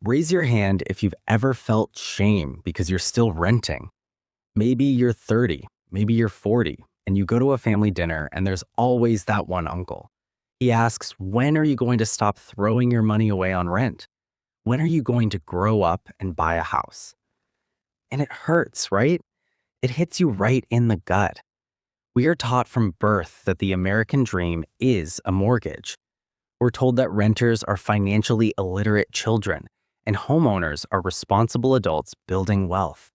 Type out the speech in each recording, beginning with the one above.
Raise your hand if you've ever felt shame because you're still renting. Maybe you're 30, maybe you're 40, and you go to a family dinner and there's always that one uncle. He asks, when are you going to stop throwing your money away on rent? When are you going to grow up and buy a house? And it hurts, right? It hits you right in the gut. We are taught from birth that the American dream is a mortgage. We're told that renters are financially illiterate children and homeowners are responsible adults building wealth.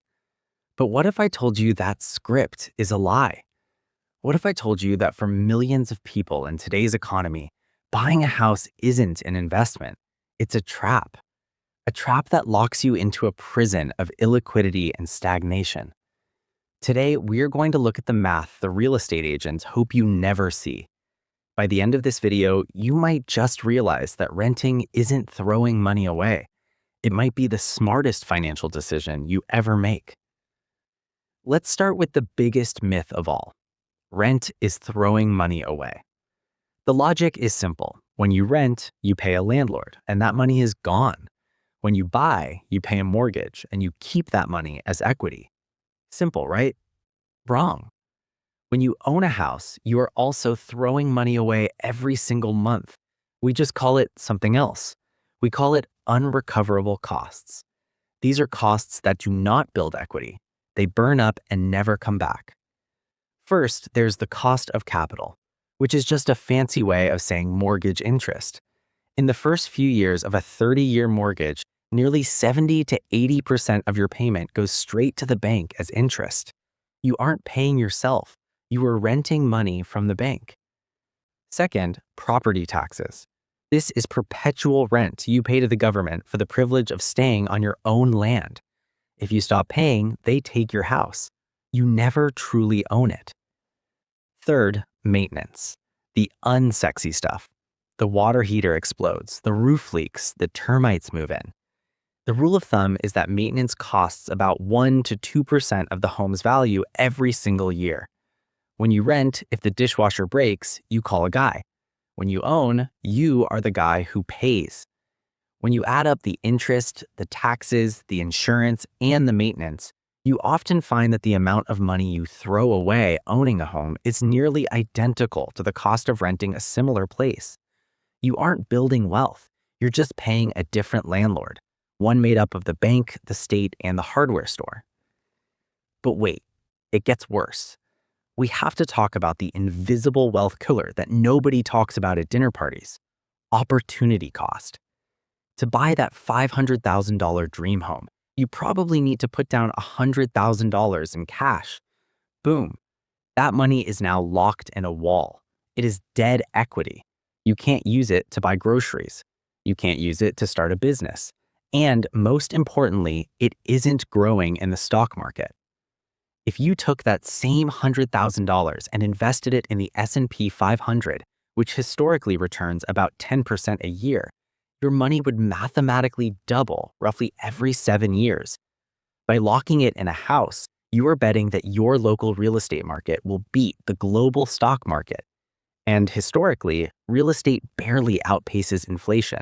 But what if I told you that script is a lie? What if I told you that for millions of people in today's economy, buying a house isn't an investment, it's a trap that locks you into a prison of illiquidity and stagnation? Today, we're going to look at the math the real estate agents hope you never see. By the end of this video, you might just realize that renting isn't throwing money away. It might be the smartest financial decision you ever make. Let's start with the biggest myth of all. Rent is throwing money away. The logic is simple. When you rent, you pay a landlord, and that money is gone. When you buy, you pay a mortgage, and you keep that money as equity. Simple, right? Wrong. When you own a house, you are also throwing money away every single month. We just call it something else. We call it unrecoverable costs. These are costs that do not build equity. They burn up and never come back. First, there's the cost of capital, which is just a fancy way of saying mortgage interest. In the first few years of a 30-year mortgage, nearly 70 to 80% of your payment goes straight to the bank as interest. You aren't paying yourself. You are renting money from the bank. Second, property taxes. This is perpetual rent you pay to the government for the privilege of staying on your own land. If you stop paying, they take your house. You never truly own it. Third, maintenance. The unsexy stuff. The water heater explodes, the roof leaks, the termites move in. The rule of thumb is that maintenance costs about 1 to 2% of the home's value every single year. When you rent, if the dishwasher breaks, you call a guy. When you own, you are the guy who pays. When you add up the interest, the taxes, the insurance, and the maintenance, you often find that the amount of money you throw away owning a home is nearly identical to the cost of renting a similar place. You aren't building wealth. You're just paying a different landlord, one made up of the bank, the state, and the hardware store. But wait, it gets worse. We have to talk about the invisible wealth killer that nobody talks about at dinner parties: opportunity cost. To buy that $500,000 dream home, you probably need to put down $100,000 in cash. Boom. That money is now locked in a wall. It is dead equity. You can't use it to buy groceries. You can't use it to start a business. And most importantly, it isn't growing in the stock market. If you took that same $100,000 and invested it in the S&P 500, which historically returns about 10% a year, your money would mathematically double roughly every 7 years. By locking it in a house, you are betting that your local real estate market will beat the global stock market. And historically, real estate barely outpaces inflation.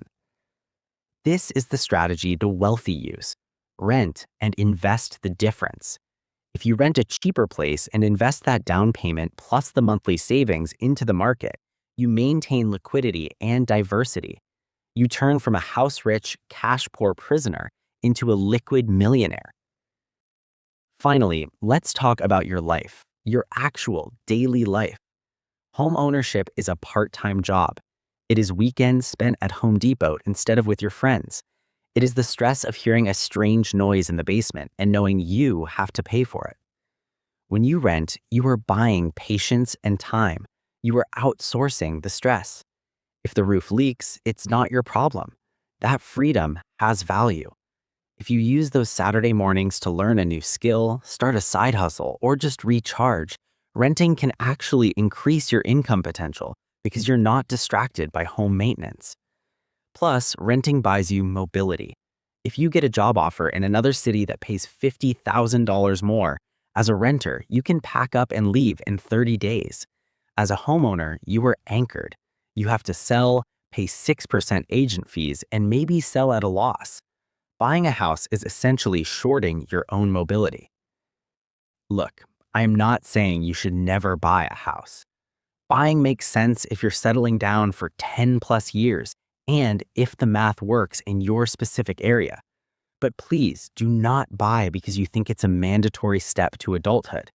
This is the strategy the wealthy use: rent and invest the difference. If you rent a cheaper place and invest that down payment plus the monthly savings into the market, you maintain liquidity and diversity. You turn from a house-rich, cash-poor prisoner into a liquid millionaire. Finally, let's talk about your life, your actual daily life. Home ownership is a part-time job. It is weekends spent at Home Depot instead of with your friends. It is the stress of hearing a strange noise in the basement and knowing you have to pay for it. When you rent, you are buying patience and time. You are outsourcing the stress. If the roof leaks, it's not your problem. That freedom has value. If you use those Saturday mornings to learn a new skill, start a side hustle, or just recharge, renting can actually increase your income potential because you're not distracted by home maintenance. Plus, renting buys you mobility. If you get a job offer in another city that pays $50,000 more, as a renter, you can pack up and leave in 30 days. As a homeowner, you are anchored. You have to sell, pay 6% agent fees, and maybe sell at a loss. buying a house is essentially shorting your own mobility. Look, I am not saying you should never buy a house. Buying makes sense if you're settling down for 10 plus years and if the math works in your specific area. But please do not buy because you think it's a mandatory step to adulthood.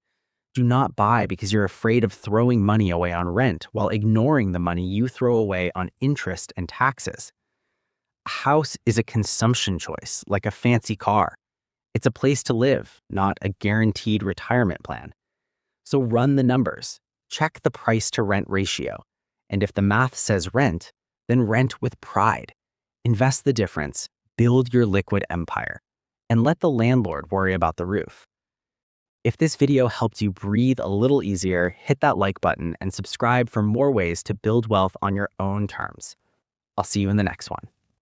Do not buy because you're afraid of throwing money away on rent while ignoring the money you throw away on interest and taxes. A house is a consumption choice, like a fancy car. It's a place to live, not a guaranteed retirement plan. So run the numbers, check the price to rent ratio, and if the math says rent, then rent with pride. Invest the difference, build your liquid empire, and let the landlord worry about the roof. If this video helped you breathe a little easier, hit that like button and subscribe for more ways to build wealth on your own terms. I'll see you in the next one.